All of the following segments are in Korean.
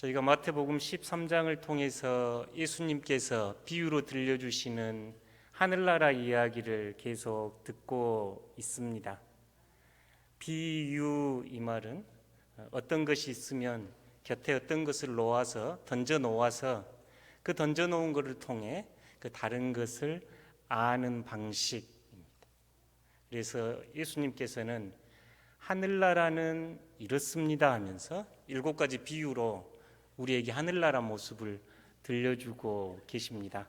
저희가 마태복음 13장을 통해서 예수님께서 비유로 들려주시는 하늘나라 이야기를 계속 듣고 있습니다. 비유 이 말은 어떤 것이 있으면 곁에 어떤 것을 던져 놓아서 그 던져 놓은 것을 통해 그 다른 것을 아는 방식입니다. 그래서 예수님께서는 하늘나라는 이렇습니다 하면서 7가지 비유로 우리에게 하늘나라 모습을 들려주고 계십니다.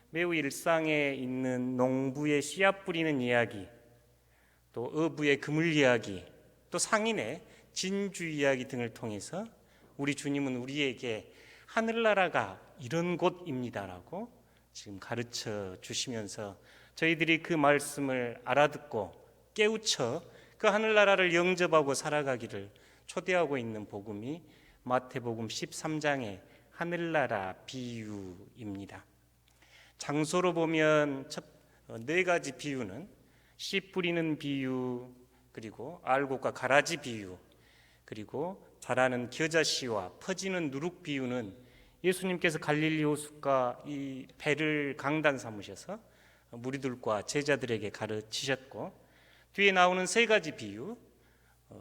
매우 일상에 있는 농부의 씨앗 뿌리는 이야기, 또 어부의 그물 이야기, 또 상인의 진주 이야기 등을 통해서 우리 주님은 우리에게 하늘나라가 이런 곳입니다라고 지금 가르쳐 주시면서 저희들이 그 말씀을 알아듣고 깨우쳐 그 하늘나라를 영접하고 살아가기를 초대하고 있는 복음이 마태복음 13장의 하늘나라 비유입니다. 장소로 보면 4가지 비유는 씨 뿌리는 비유, 그리고 알곡과 가라지 비유, 그리고 자라는 겨자씨와 퍼지는 누룩 비유는 예수님께서 갈릴리 호숫가 이 배를 강단 삼으셔서 무리들과 제자들에게 가르치셨고, 뒤에 나오는 3가지 비유,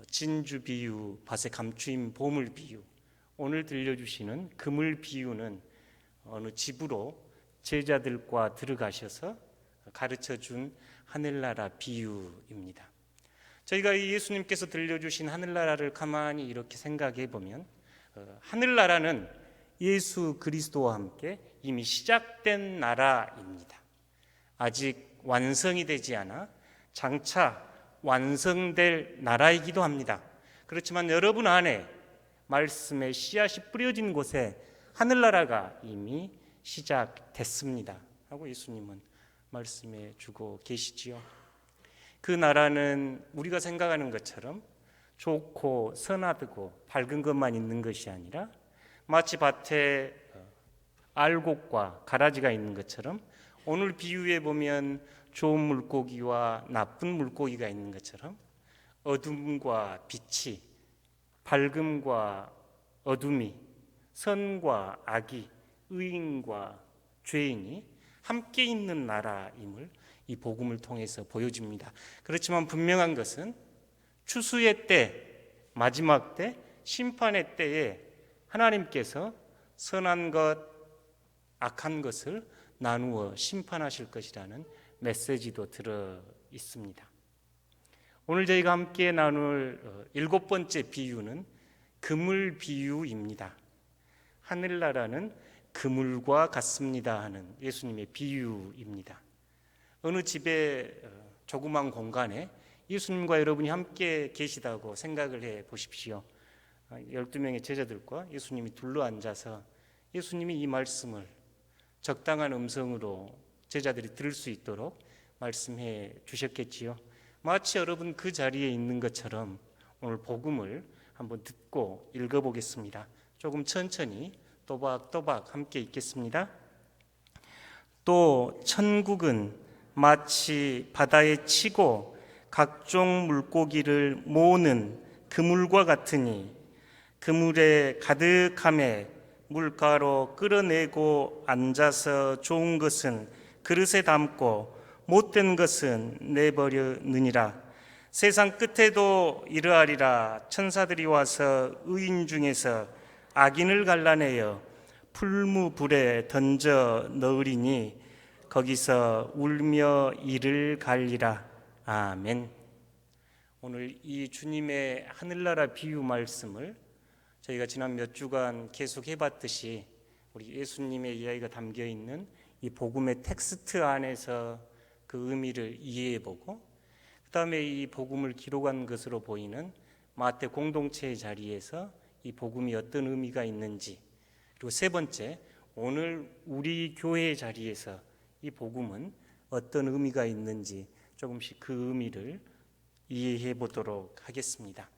진주 비유, 밭에 감추인 보물 비유, 오늘 들려주시는 그물 비유는 어느 집으로 제자들과 들어가셔서 가르쳐준 하늘나라 비유입니다. 저희가 이 예수님께서 들려주신 하늘나라를 가만히 이렇게 생각해 보면 하늘나라는 예수 그리스도와 함께 이미 시작된 나라입니다. 아직 완성이 되지 않아 장차 완성될 나라이기도 합니다. 그렇지만 여러분 안에 말씀의 씨앗이 뿌려진 곳에 하늘나라가 이미 시작됐습니다 하고 예수님은 말씀해 주고 계시지요. 그 나라는 우리가 생각하는 것처럼 좋고 선하고 밝은 것만 있는 것이 아니라 마치 밭에 알곡과 가라지가 있는 것처럼 오늘 비유에 보면 좋은 물고기와 나쁜 물고기가 있는 것처럼 어둠과 빛이, 밝음과 어둠이, 선과 악이, 의인과 죄인이 함께 있는 나라임을 이 복음을 통해서 보여줍니다. 그렇지만 분명한 것은 추수의 때, 마지막 때, 심판의 때에 하나님께서 선한 것, 악한 것을 나누어 심판하실 것이라는 메시지도 들어 있습니다. 오늘 저희가 함께 나눌 7번째 비유는 그물 비유입니다. 하늘나라는 그물과 같습니다 하는 예수님의 비유입니다. 어느 집에 조그만 공간에 예수님과 여러분이 함께 계시다고 생각을 해 보십시오. 12명의 제자들과 예수님이 둘러앉아서 예수님이 이 말씀을 적당한 음성으로 제자들이 들을 수 있도록 말씀해 주셨겠지요. 마치 여러분 그 자리에 있는 것처럼 오늘 복음을 한번 듣고 읽어보겠습니다. 조금 천천히 또박또박 함께 읽겠습니다. 또 천국은 마치 바다에 치고 각종 물고기를 모으는 그물과 같으니 그물에 가득함에 물가로 끌어내고 앉아서 좋은 것은 그릇에 담고 못된 것은 내버려느니라. 세상 끝에도 이러하리라. 천사들이 와서 의인 중에서 악인을 갈라내어 풀무불에 던져 넣으리니 거기서 울며 이를 갈리라. 아멘. 오늘 이 주님의 하늘나라 비유 말씀을 저희가 지난 몇 주간 계속 해봤듯이 우리 예수님의 이야기가 담겨있는 이 복음의 텍스트 안에서 그 의미를 이해해보고, 그 다음에 이 복음을 기록한 것으로 보이는 마태 공동체의 자리에서 이 복음이 어떤 의미가 있는지, 그리고 3번째, 오늘 우리 교회의 자리에서 이 복음은 어떤 의미가 있는지 조금씩 그 의미를 이해해 보도록 하겠습니다.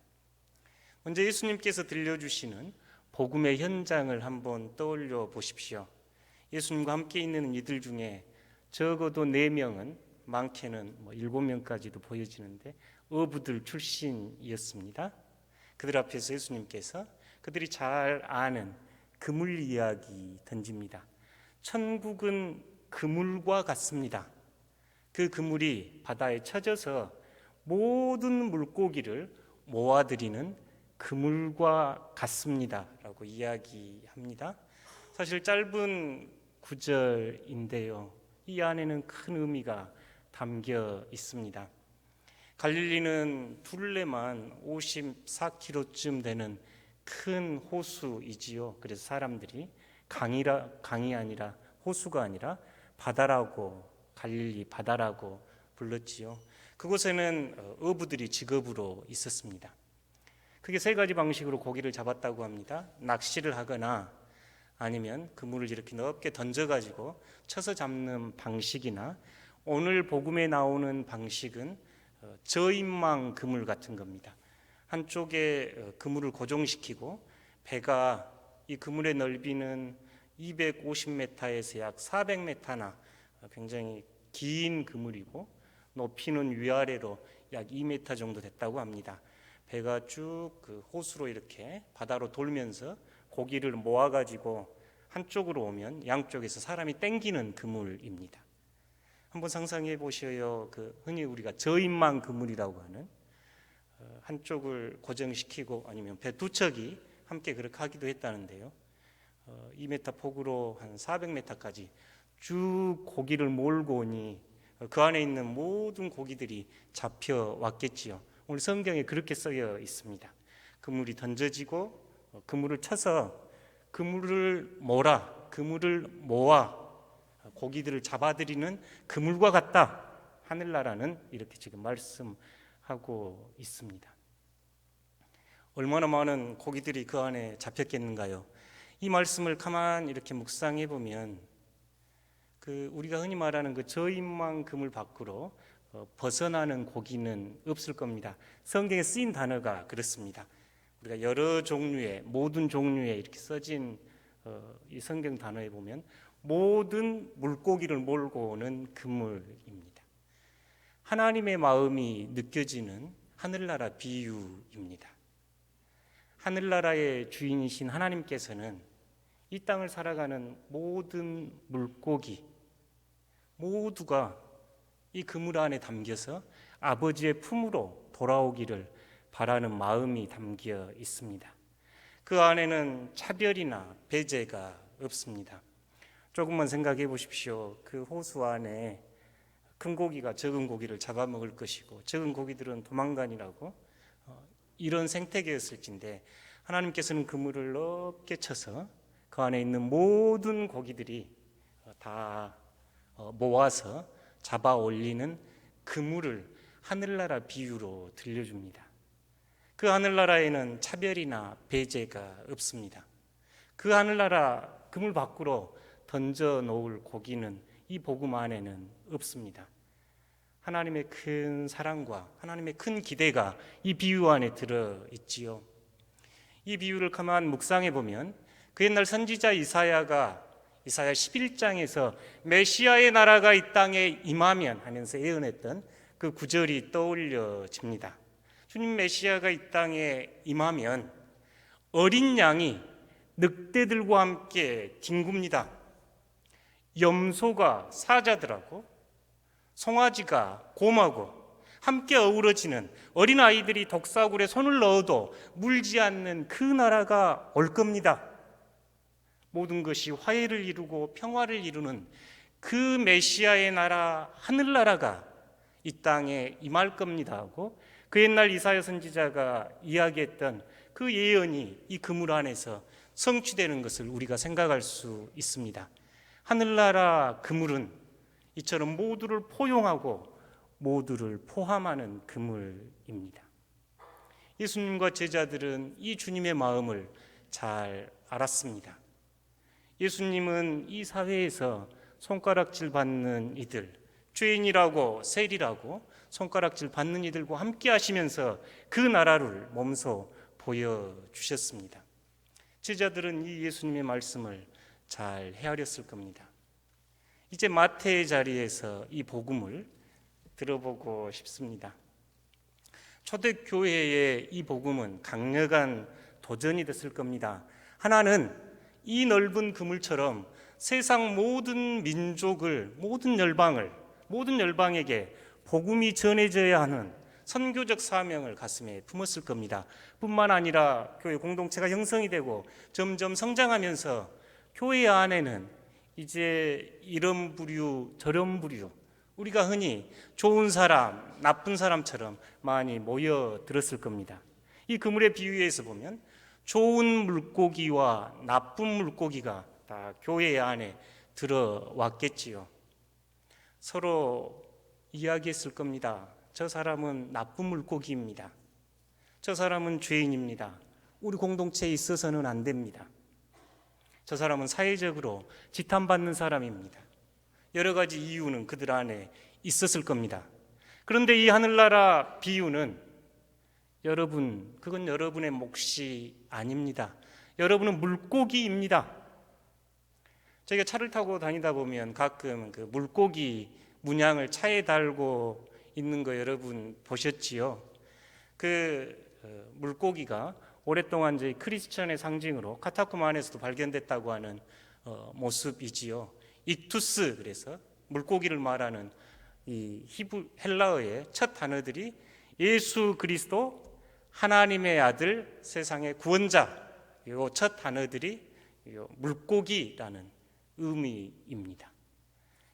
먼저 예수님께서 들려주시는 복음의 현장을 한번 떠올려 보십시오. 예수님과 함께 있는 이들 중에 적어도 4명은, 많게는 7명까지도 보여지는데 어부들 출신이었습니다. 그들 앞에서 예수님께서 그들이 잘 아는 그물 이야기 던집니다. 천국은 그물과 같습니다. 그 그물이 바다에 쳐져서 모든 물고기를 모아들이는 그물과 같습니다 라고 이야기합니다. 사실 짧은 구절인데요, 이 안에는 큰 의미가 담겨 있습니다. 갈릴리는 둘레만 54km쯤 되는 큰 호수이지요. 그래서 사람들이 강이 아니라 호수가 아니라 바다라고, 갈릴리 바다라고 불렀지요. 그곳에는 어부들이 직업으로 있었습니다. 그게 세 가지 방식으로 고기를 잡았다고 합니다. 낚시를 하거나 아니면 그물을 이렇게 넓게 던져가지고 쳐서 잡는 방식이나, 오늘 복음에 나오는 방식은 저인망 그물 같은 겁니다. 한쪽에 그물을 고정시키고 배가, 이 그물의 넓이는 250m에서 약 400m나 굉장히 긴 그물이고, 높이는 위아래로 약 2m 정도 됐다고 합니다. 배가 쭉 그 호수로 이렇게 바다로 돌면서 고기를 모아가지고 한쪽으로 오면 양쪽에서 사람이 땡기는 그물입니다. 한번 상상해 보셔요. 흔히 우리가 저인망 그물이라고 하는, 한쪽을 고정시키고 아니면 배 두 척이 함께 그렇게 하기도 했다는데요. 2m 폭으로 한 400m까지 쭉 고기를 몰고 오니 그 안에 있는 모든 고기들이 잡혀왔겠지요. 오늘 성경에 그렇게 쓰여 있습니다. 그물이 던져지고 그물을 쳐서 그물을 모아 고기들을 잡아들이는 그물과 같다. 하늘나라는 이렇게 지금 말씀하고 있습니다. 얼마나 많은 고기들이 그 안에 잡혔겠는가요? 이 말씀을 가만히 이렇게 묵상해 보면 우리가 흔히 말하는 저인망 그물 밖으로 벗어나는 고기는 없을 겁니다. 성경에 쓰인 단어가 그렇습니다. 우리가 여러 종류의, 모든 종류의 이렇게 써진 이 성경 단어에 보면 모든 물고기를 몰고 오는 그물입니다. 하나님의 마음이 느껴지는 하늘나라 비유입니다. 하늘나라의 주인이신 하나님께서는 이 땅을 살아가는 모든 물고기 모두가 이 그물 안에 담겨서 아버지의 품으로 돌아오기를 바라는 마음이 담겨 있습니다. 그 안에는 차별이나 배제가 없습니다. 조금만 생각해 보십시오. 그 호수 안에 큰 고기가 적은 고기를 잡아먹을 것이고 적은 고기들은 도망가니라고 이런 생태계였을진데, 하나님께서는 그물을 넓게 쳐서 그 안에 있는 모든 고기들이 다 모아서 잡아 올리는 그물을 하늘나라 비유로 들려줍니다. 그 하늘나라에는 차별이나 배제가 없습니다. 그 하늘나라 그물 밖으로 던져 놓을 고기는 이 복음 안에는 없습니다. 하나님의 큰 사랑과 하나님의 큰 기대가 이 비유 안에 들어있지요. 이 비유를 가만 묵상해 보면 그 옛날 선지자 이사야 11장에서 메시아의 나라가 이 땅에 임하면 하면서 예언했던 그 구절이 떠올려집니다. 주님 메시아가 이 땅에 임하면 어린 양이 늑대들과 함께 뒹굽니다. 염소가 사자들하고 송아지가 곰하고 함께 어우러지는, 어린아이들이 독사굴에 손을 넣어도 물지 않는 그 나라가 올 겁니다. 모든 것이 화해를 이루고 평화를 이루는 그 메시아의 나라, 하늘나라가 이 땅에 임할 겁니다 하고, 그 옛날 이사야 선지자가 이야기했던 그 예언이 이 그물 안에서 성취되는 것을 우리가 생각할 수 있습니다. 하늘나라 그물은 이처럼 모두를 포용하고 모두를 포함하는 그물입니다. 예수님과 제자들은 이 주님의 마음을 잘 알았습니다. 예수님은 이 사회에서 손가락질 받는 이들, 죄인이라고 세리라고 손가락질 받는 이들과 함께 하시면서 그 나라를 몸소 보여주셨습니다. 제자들은 이 예수님의 말씀을 잘 헤아렸을 겁니다. 이제 마태의 자리에서 이 복음을 들어보고 싶습니다. 초대교회의 이 복음은 강력한 도전이 됐을 겁니다. 하나는 이 넓은 그물처럼 세상 모든 민족을, 모든 열방에게 복음이 전해져야 하는 선교적 사명을 가슴에 품었을 겁니다. 뿐만 아니라 교회 공동체가 형성이 되고 점점 성장하면서 교회 안에는 이제 이런 부류 저런 부류, 우리가 흔히 좋은 사람, 나쁜 사람처럼 많이 모여들었을 겁니다. 이 그물의 비유에서 보면 좋은 물고기와 나쁜 물고기가 다 교회 안에 들어왔겠지요. 서로 이야기했을 겁니다. 저 사람은 나쁜 물고기입니다. 저 사람은 죄인입니다. 우리 공동체에 있어서는 안 됩니다. 저 사람은 사회적으로 지탄받는 사람입니다. 여러 가지 이유는 그들 안에 있었을 겁니다. 그런데 이 하늘나라 비유는 여러분, 그건 여러분의 몫이 아닙니다. 여러분은 물고기입니다. 저희가 차를 타고 다니다 보면 가끔 그 물고기 문양을 차에 달고 있는 거 여러분 보셨지요? 물고기가 오랫동안 저희 크리스천의 상징으로 카타콤 안에서도 발견됐다고 하는 모습이지요. 익투스, 그래서 물고기를 말하는 이 헬라어의 첫 단어들이 예수 그리스도 하나님의 아들 세상의 구원자, 이 첫 단어들이 물고기라는 의미입니다.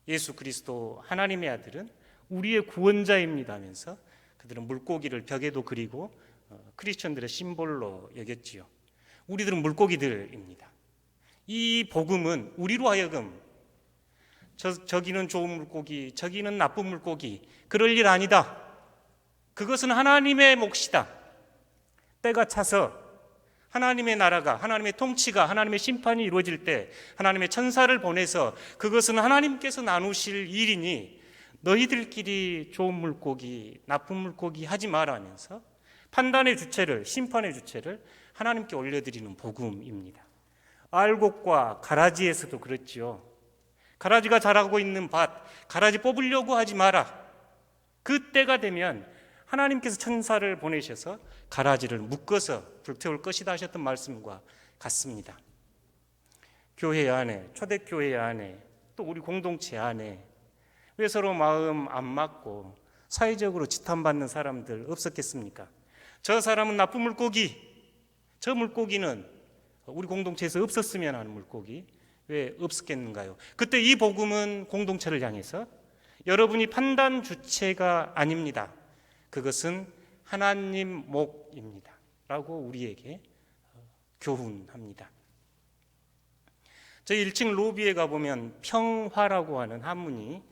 예수 그리스도 하나님의 아들은 우리의 구원자입니다 하면서 그들은 물고기를 벽에도 그리고 크리스천들의 심볼로 여겼지요. 우리들은 물고기들입니다. 이 복음은 우리로 하여금 저기는 좋은 물고기, 저기는 나쁜 물고기, 그럴 일 아니다. 그것은 하나님의 몫이다. 때가 차서 하나님의 나라가, 하나님의 통치가, 하나님의 심판이 이루어질 때 하나님의 천사를 보내서 그것은 하나님께서 나누실 일이니 너희들끼리 좋은 물고기, 나쁜 물고기 하지 마라 하면서 판단의 주체를, 심판의 주체를 하나님께 올려드리는 복음입니다. 알곡과 가라지에서도 그렇지요. 가라지가 자라고 있는 밭, 가라지 뽑으려고 하지 마라. 그 때가 되면 하나님께서 천사를 보내셔서 가라지를 묶어서 불태울 것이다 하셨던 말씀과 같습니다. 교회 안에, 초대교회 안에, 또 우리 공동체 안에 왜 서로 마음 안 맞고 사회적으로 지탄받는 사람들 없었겠습니까? 저 사람은 나쁜 물고기, 저 물고기는 우리 공동체에서 없었으면 하는 물고기, 왜 없었겠는가요? 그때 이 복음은 공동체를 향해서 여러분이 판단 주체가 아닙니다. 그것은 하나님 몫입니다. 라고 우리에게 교훈합니다. 저희 1층 로비에 가보면 평화라고 하는 한문이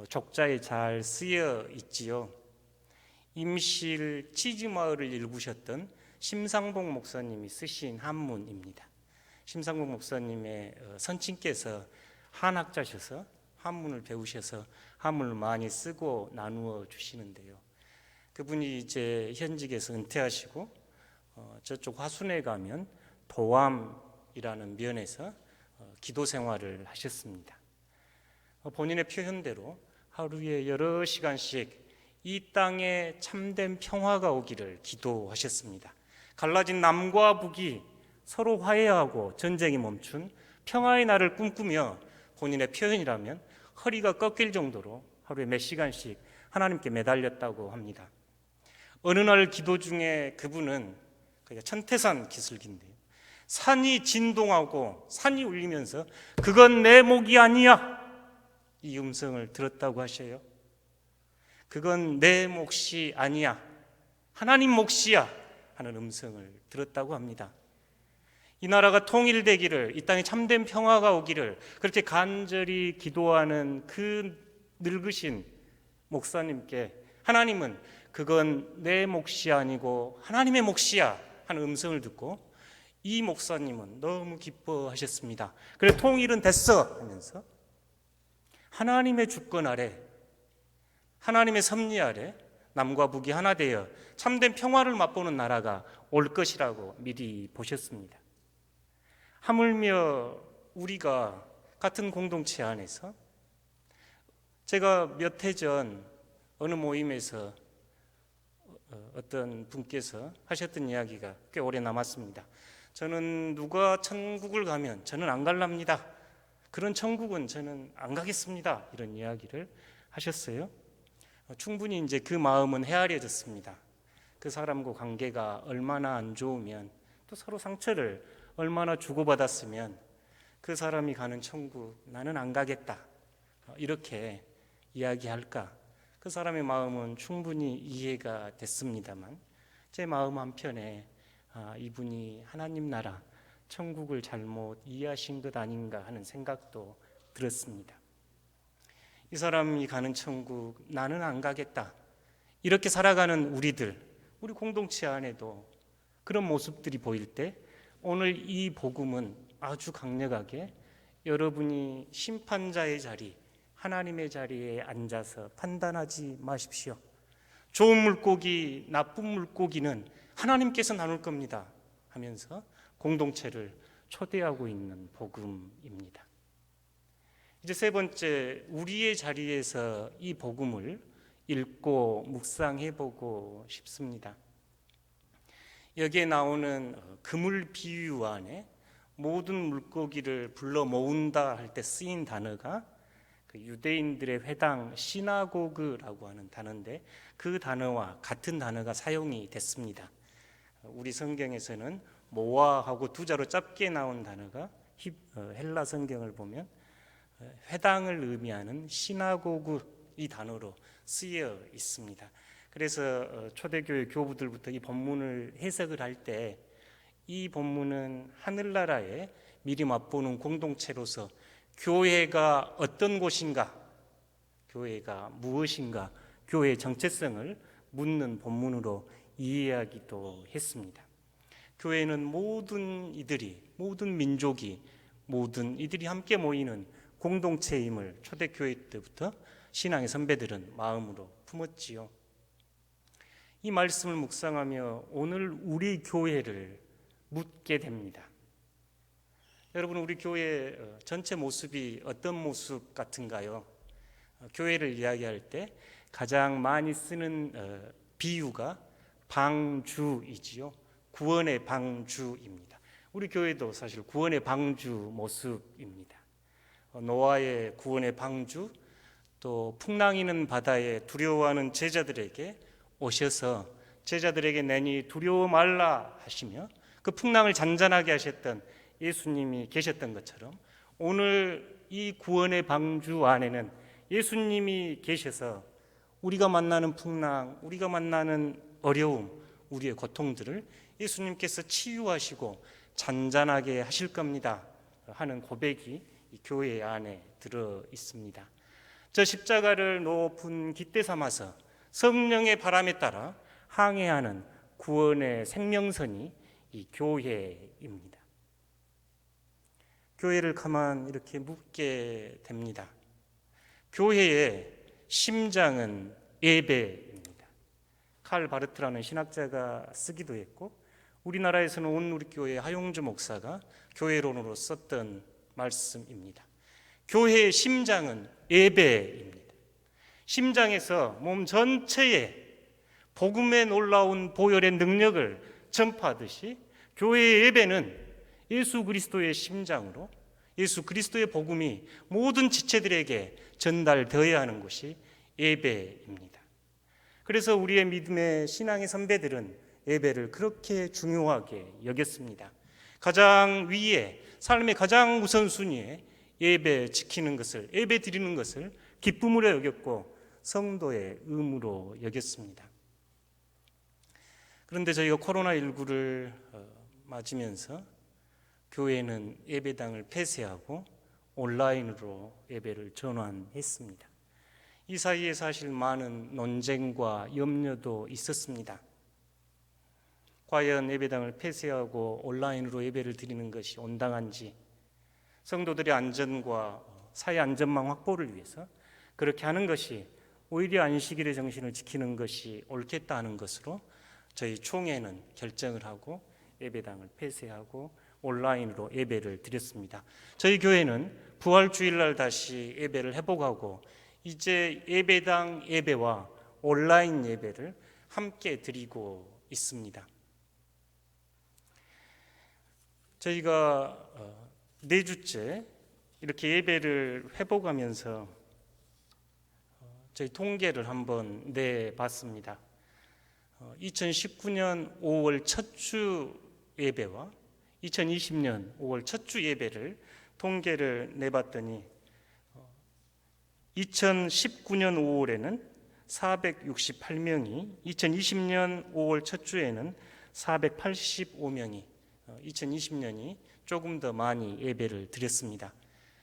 족자에 잘 쓰여 있지요. 임실 치즈마을을 일구셨던 심상봉 목사님이 쓰신 한문입니다. 심상봉 목사님의 선친께서 한학자셔서 한문을 배우셔서 한문을 많이 쓰고 나누어 주시는데요. 그분이 이제 현직에서 은퇴하시고 저쪽 화순에 가면 도암이라는 면에서 기도 생활을 하셨습니다. 본인의 표현대로 하루에 여러 시간씩 이 땅에 참된 평화가 오기를 기도하셨습니다. 갈라진 남과 북이 서로 화해하고 전쟁이 멈춘 평화의 날을 꿈꾸며 본인의 표현이라면 허리가 꺾일 정도로 하루에 몇 시간씩 하나님께 매달렸다고 합니다. 어느 날 기도 중에 그분은 천태산 기슭인데요, 산이 진동하고 산이 울리면서 그건 내 목이 아니야, 이 음성을 들었다고 하셔요. 그건 내 몫이 아니야, 하나님 몫이야 하는 음성을 들었다고 합니다. 이 나라가 통일되기를, 이 땅에 참된 평화가 오기를 그렇게 간절히 기도하는 그 늙으신 목사님께 하나님은 그건 내 몫이 아니고 하나님의 몫이야 하는 음성을 듣고 이 목사님은 너무 기뻐하셨습니다. 그래 통일은 됐어 하면서 하나님의 주권 아래, 하나님의 섭리 아래 남과 북이 하나 되어 참된 평화를 맛보는 나라가 올 것이라고 미리 보셨습니다. 하물며 우리가 같은 공동체 안에서, 제가 몇 해 전 어느 모임에서 어떤 분께서 하셨던 이야기가 꽤 오래 남았습니다. 저는 누가 천국을 가면 저는 안 갈랍니다. 그런 천국은 저는 안 가겠습니다. 이런 이야기를 하셨어요. 충분히 이제 그 마음은 헤아려졌습니다. 그 사람과 관계가 얼마나 안 좋으면, 또 서로 상처를 얼마나 주고받았으면 그 사람이 가는 천국 나는 안 가겠다 이렇게 이야기할까. 그 사람의 마음은 충분히 이해가 됐습니다만, 제 마음 한편에 이분이 하나님 나라 천국을 잘못 이해하신 것 아닌가 하는 생각도 들었습니다. 이 사람이 가는 천국 나는 안 가겠다 이렇게 살아가는 우리 공동체 안에도 그런 모습들이 보일 때, 오늘 이 복음은 아주 강력하게 여러분이 심판자의 자리, 하나님의 자리에 앉아서 판단하지 마십시오. 좋은 물고기, 나쁜 물고기는 하나님께서 나눌 겁니다 하면서 공동체를 초대하고 있는 복음입니다. 이제 세 번째, 우리의 자리에서 이 복음을 읽고 묵상해보고 싶습니다. 여기에 나오는 그물 비유 안에 모든 물고기를 불러 모은다 할 때 쓰인 단어가 그 유대인들의 회당 시나고그라고 하는 단어인데, 그 단어와 같은 단어가 사용이 됐습니다. 우리 성경에서는 모아하고 두 자로 짧게 나온 단어가 헬라 성경을 보면 회당을 의미하는 시나고그 이 단어로 쓰여 있습니다. 그래서 초대교회 교부들부터 이 본문을 해석을 할 때 이 본문은 하늘나라에 미리 맛보는 공동체로서 교회가 어떤 곳인가, 교회가 무엇인가, 교회의 정체성을 묻는 본문으로 이해하기도 했습니다. 교회는 모든 이들이, 모든 민족이, 모든 이들이 함께 모이는 공동체임을 초대교회 때부터 신앙의 선배들은 마음으로 품었지요. 이 말씀을 묵상하며 오늘 우리 교회를 묻게 됩니다. 여러분, 우리 교회 전체 모습이 어떤 모습 같은가요? 교회를 이야기할 때 가장 많이 쓰는 비유가 방주이지요. 구원의 방주입니다. 우리 교회도 사실 구원의 방주 모습입니다. 노아의 구원의 방주, 또 풍랑이는 바다에 두려워하는 제자들에게 오셔서 제자들에게 내니 두려워 말라 하시며 그 풍랑을 잔잔하게 하셨던 예수님이 계셨던 것처럼, 오늘 이 구원의 방주 안에는 예수님이 계셔서 우리가 만나는 풍랑, 우리가 만나는 어려움, 우리의 고통들을 예수님께서 치유하시고 잔잔하게 하실 겁니다 하는 고백이 이 교회 안에 들어 있습니다. 저 십자가를 높은 깃대 삼아서 성령의 바람에 따라 항해하는 구원의 생명선이 이 교회입니다. 교회를 가만 이렇게 묻게 됩니다. 교회의 심장은 예배입니다. 칼 바르트라는 신학자가 쓰기도 했고, 우리나라에서는 온누리교회 하용주 목사가 교회론으로 썼던 말씀입니다. 교회의 심장은 예배입니다. 심장에서 몸 전체에 복음의 놀라운 보혈의 능력을 전파하듯이 교회의 예배는 예수 그리스도의 심장으로 예수 그리스도의 복음이 모든 지체들에게 전달되어야 하는 것이 예배입니다. 그래서 우리의 믿음의 신앙의 선배들은 예배를 그렇게 중요하게 여겼습니다. 가장 위에, 삶의 가장 우선순위에 예배 지키는 것을, 예배 드리는 것을 기쁨으로 여겼고 성도의 의무로 여겼습니다. 그런데 저희가 코로나19를 맞으면서 교회는 예배당을 폐쇄하고 온라인으로 예배를 전환했습니다. 이 사이에 사실 많은 논쟁과 염려도 있었습니다. 과연 예배당을 폐쇄하고 온라인으로 예배를 드리는 것이 온당한지, 성도들의 안전과 사회 안전망 확보를 위해서 그렇게 하는 것이 오히려 안식일의 정신을 지키는 것이 옳겠다 하는 것으로 저희 총회는 결정을 하고 예배당을 폐쇄하고 온라인으로 예배를 드렸습니다. 저희 교회는 부활주일날 다시 예배를 회복하고 이제 예배당 예배와 온라인 예배를 함께 드리고 있습니다. 저희가 4주째 이렇게 예배를 회복하면서 저희 통계를 한번 내봤습니다. 2019년 5월 첫 주 예배와 2020년 5월 첫 주 예배를 통계를 내봤더니 2019년 5월에는 468명이, 2020년 5월 첫 주에는 485명이, 2020년이 조금 더 많이 예배를 드렸습니다.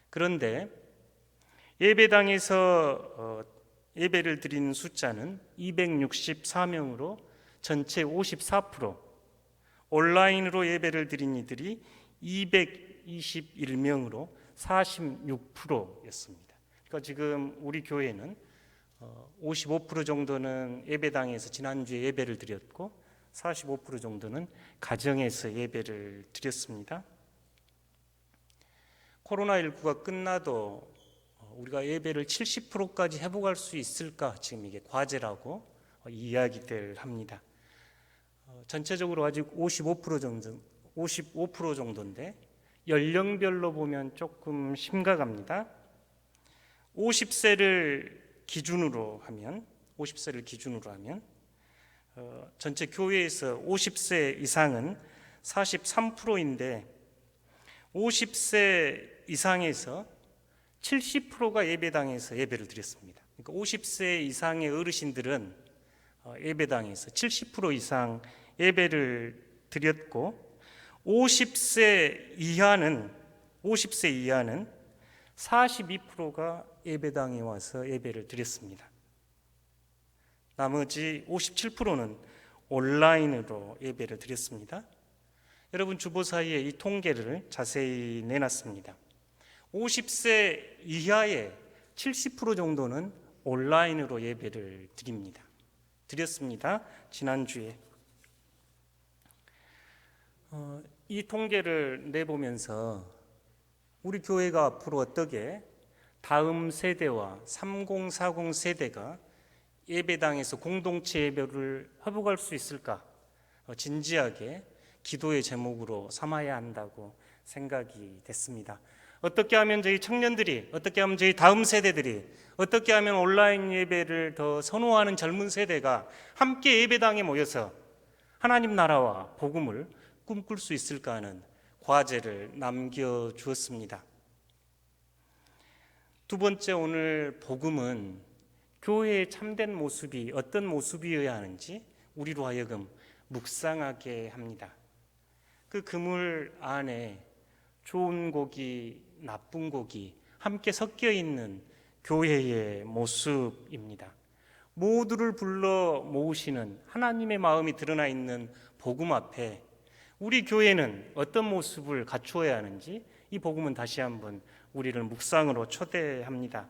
그런데 예배당에서 예배를 드리는 숫자는 264명으로 전체 54%, 온라인으로 예배를 드린 이들이 221명으로 46%였습니다. 그러니까 지금 우리 교회는 55% 정도는 예배당에서 지난주에 예배를 드렸고 45% 정도는 가정에서 예배를 드렸습니다. 코로나19가 끝나도 우리가 예배를 70%까지 회복할 수 있을까? 지금 이게 과제라고 이야기들 합니다. 전체적으로 아직 55% 정도인데 연령별로 보면 조금 심각합니다. 50세를 기준으로 하면 전체 교회에서 50세 이상은 43%인데 50세 이상에서 70%가 예배당에서 예배를 드렸습니다. 그러니까 50세 이상의 어르신들은 예배당에서 70% 이상 예배를 드렸고 50세 이하는 42%가 예배당에 와서 예배를 드렸습니다. 나머지 57%는 온라인으로 예배를 드렸습니다. 여러분 주보사에 이 통계를 자세히 내놨습니다. 50세 이하의 70% 정도는 온라인으로 예배를 드렸습니다. 지난주에. 이 통계를 내보면서 우리 교회가 앞으로 어떻게 다음 세대와 3040 세대가 예배당에서 공동체 예배를 회복할 수 있을까? 진지하게 기도의 제목으로 삼아야 한다고 생각이 됐습니다. 어떻게 하면 저희 청년들이, 어떻게 하면 저희 다음 세대들이, 어떻게 하면 온라인 예배를 더 선호하는 젊은 세대가 함께 예배당에 모여서 하나님 나라와 복음을 꿈꿀 수 있을까 하는 과제를 남겨주었습니다. 두 번째, 오늘 복음은 교회의 참된 모습이 어떤 모습이어야 하는지 우리로 하여금 묵상하게 합니다. 그 그물 안에 좋은 고기, 나쁜 고기 함께 섞여 있는 교회의 모습입니다. 모두를 불러 모으시는 하나님의 마음이 드러나 있는 복음 앞에 우리 교회는 어떤 모습을 갖추어야 하는지 이 복음은 다시 한번 우리를 묵상으로 초대합니다.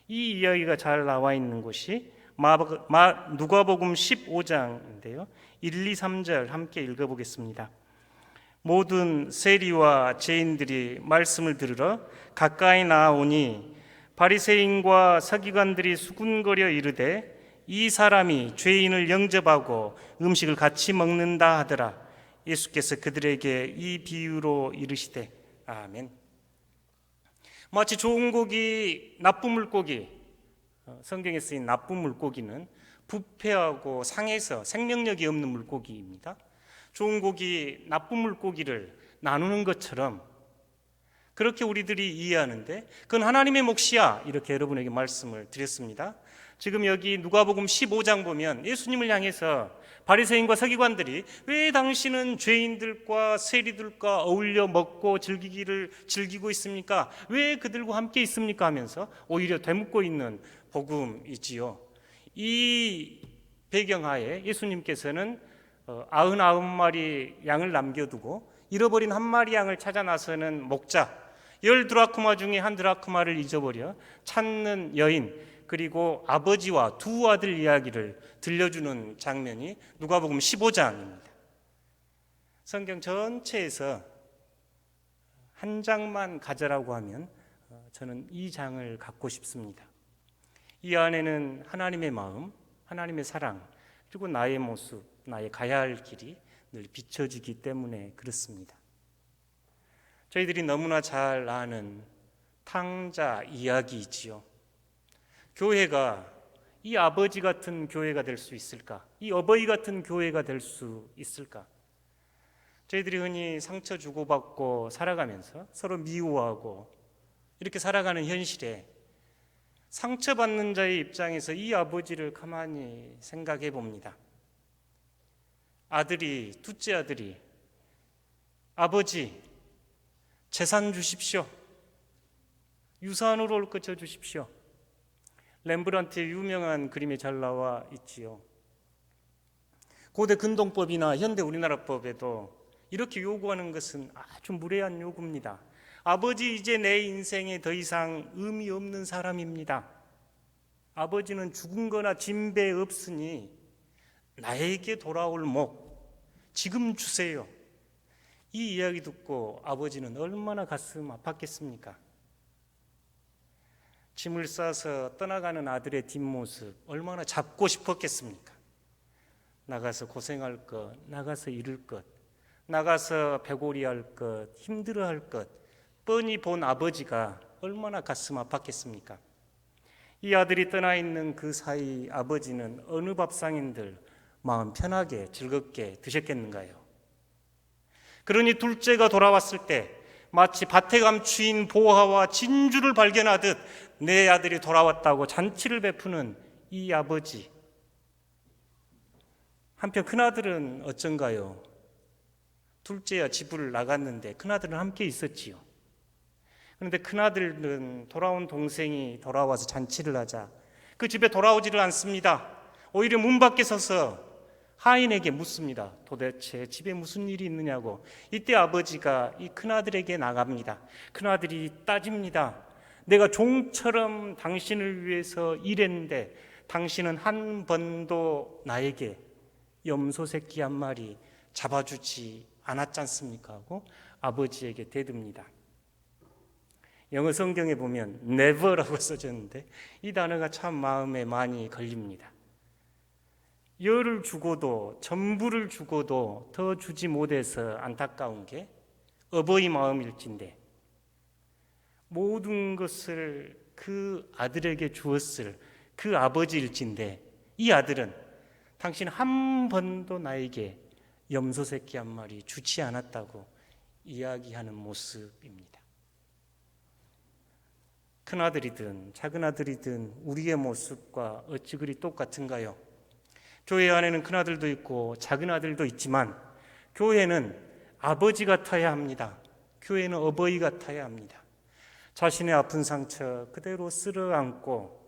이 이야기가 잘 나와 있는 곳이 누가복음 15장인데요. 1, 2, 3절 함께 읽어보겠습니다. 모든 세리와 죄인들이 말씀을 들으러 가까이 나아오니 바리새인과 서기관들이 수군거려 이르되 이 사람이 죄인을 영접하고 음식을 같이 먹는다 하더라. 예수께서 그들에게 이 비유로 이르시되 아멘. 마치 좋은 고기, 나쁜 물고기, 성경에 쓰인 나쁜 물고기는 부패하고 상해서 생명력이 없는 물고기입니다. 좋은 고기, 나쁜 물고기를 나누는 것처럼 그렇게 우리들이 이해하는데 그건 하나님의 몫이야, 이렇게 여러분에게 말씀을 드렸습니다. 지금 여기 누가복음 15장 보면 예수님을 향해서 바리새인과 서기관들이 왜 당신은 죄인들과 세리들과 어울려 먹고 즐기고 있습니까? 왜 그들과 함께 있습니까? 하면서 오히려 되묻고 있는 복음이지요. 이 배경하에 예수님께서는 99마리 양을 남겨두고 잃어버린 한 마리 양을 찾아 나서는 목자, 10드라크마 중에 한 드라크마를 잊어버려 찾는 여인, 그리고 아버지와 두 아들 이야기를 들려주는 장면이 누가복음 15장입니다. 성경 전체에서 한 장만 가져라고 하면 저는 이 장을 갖고 싶습니다. 이 안에는 하나님의 마음, 하나님의 사랑, 그리고 나의 모습, 나의 가야 할 길이 늘 비춰지기 때문에 그렇습니다. 저희들이 너무나 잘 아는 탕자 이야기이지요. 교회가 이 아버지 같은 교회가 될 수 있을까? 이 어버이 같은 교회가 될 수 있을까? 저희들이 흔히 상처 주고받고 살아가면서 서로 미워하고 이렇게 살아가는 현실에 상처받는 자의 입장에서 이 아버지를 가만히 생각해 봅니다. 둘째 아들이 아버지 재산 주십시오. 유산으로 올 것 줘 주십시오. 렘브란트의 유명한 그림에 잘 나와 있지요. 고대 근동법이나 현대 우리나라법에도 이렇게 요구하는 것은 아주 무례한 요구입니다. 아버지, 이제 내 인생에 더 이상 의미 없는 사람입니다. 아버지는 죽은 거나 진배 없으니 나에게 돌아올 목 지금 주세요. 이 이야기 듣고 아버지는 얼마나 가슴 아팠겠습니까? 짐을 싸서 떠나가는 아들의 뒷모습 얼마나 잡고 싶었겠습니까? 나가서 고생할 것, 나가서 잃을 것, 나가서 배고리할 것, 힘들어할 것 뻔히 본 아버지가 얼마나 가슴 아팠겠습니까? 이 아들이 떠나 있는 그 사이 아버지는 어느 밥상인들 마음 편하게 즐겁게 드셨겠는가요? 그러니 둘째가 돌아왔을 때 마치 밭에 감추인 보화와 진주를 발견하듯 내 아들이 돌아왔다고 잔치를 베푸는 이 아버지. 한편 큰아들은 어쩐가요? 둘째야 집을 나갔는데 큰아들은 함께 있었지요. 그런데 큰아들은 돌아온 동생이 돌아와서 잔치를 하자 그 집에 돌아오지를 않습니다. 오히려 문 밖에 서서 하인에게 묻습니다. 도대체 집에 무슨 일이 있느냐고. 이때 아버지가 이 큰아들에게 나갑니다. 큰아들이 따집니다. 내가 종처럼 당신을 위해서 일했는데 당신은 한 번도 나에게 염소 새끼 한 마리 잡아주지 않았지 않습니까? 하고 아버지에게 대듭니다. 영어 성경에 보면 never라고 써졌는데 이 단어가 참 마음에 많이 걸립니다. 열을 주고도 전부를 주고도 더 주지 못해서 안타까운 게 어버이 마음일진데 모든 것을 그 아들에게 주었을 그 아버지일진데 이 아들은 당신 한 번도 나에게 염소 새끼 한 마리 주지 않았다고 이야기하는 모습입니다. 큰아들이든 작은아들이든 우리의 모습과 어찌 그리 똑같은가요? 교회 안에는 큰아들도 있고 작은아들도 있지만 교회는 아버지 같아야 합니다. 교회는 어버이 같아야 합니다. 자신의 아픈 상처 그대로 쓸어 안고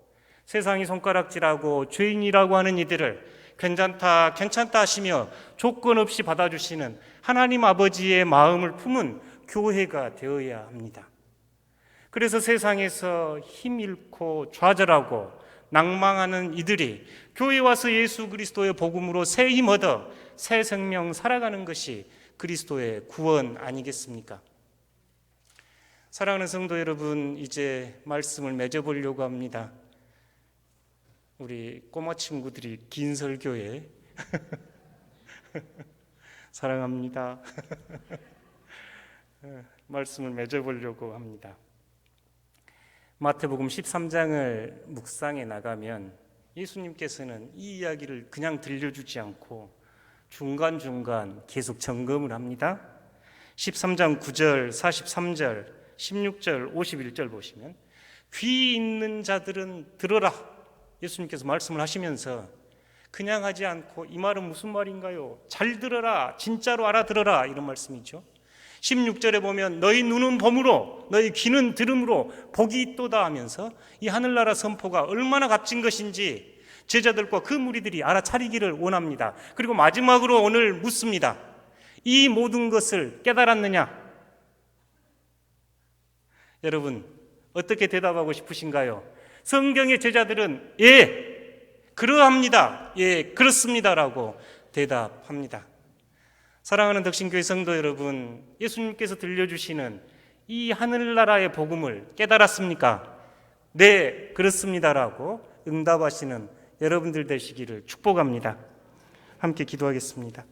세상이 손가락질하고 죄인이라고 하는 이들을 괜찮다 하시며 조건 없이 받아주시는 하나님 아버지의 마음을 품은 교회가 되어야 합니다. 그래서 세상에서 힘 잃고 좌절하고 낭망하는 이들이 교회에 와서 예수 그리스도의 복음으로 새 힘 얻어 새 생명 살아가는 것이 그리스도의 구원 아니겠습니까? 사랑하는 성도 여러분, 이제 말씀을 맺어보려고 합니다. 우리 꼬마 친구들이 긴 설교에 사랑합니다. 말씀을 맺어보려고 합니다. 마태복음 13장을 묵상해 나가면 예수님께서는 이 이야기를 그냥 들려주지 않고 중간중간 계속 점검을 합니다. 13장 9절, 43절, 16절, 51절 보시면 귀 있는 자들은 들어라. 예수님께서 말씀을 하시면서 그냥 하지 않고 이 말은 무슨 말인가요? 잘 들어라. 진짜로 알아들어라. 이런 말씀이죠. 16절에 보면 너희 눈은 봄으로 너희 귀는 들음으로 복이 있도다 하면서 이 하늘나라 선포가 얼마나 값진 것인지 제자들과 그 무리들이 알아차리기를 원합니다. 그리고 마지막으로 오늘 묻습니다. 이 모든 것을 깨달았느냐? 여러분 어떻게 대답하고 싶으신가요? 성경의 제자들은 예, 그러합니다. 예, 그렇습니다라고 대답합니다. 사랑하는 덕신교회 성도 여러분, 예수님께서 들려주시는 이 하늘나라의 복음을 깨달았습니까? 네, 그렇습니다라고 응답하시는 여러분들 되시기를 축복합니다. 함께 기도하겠습니다.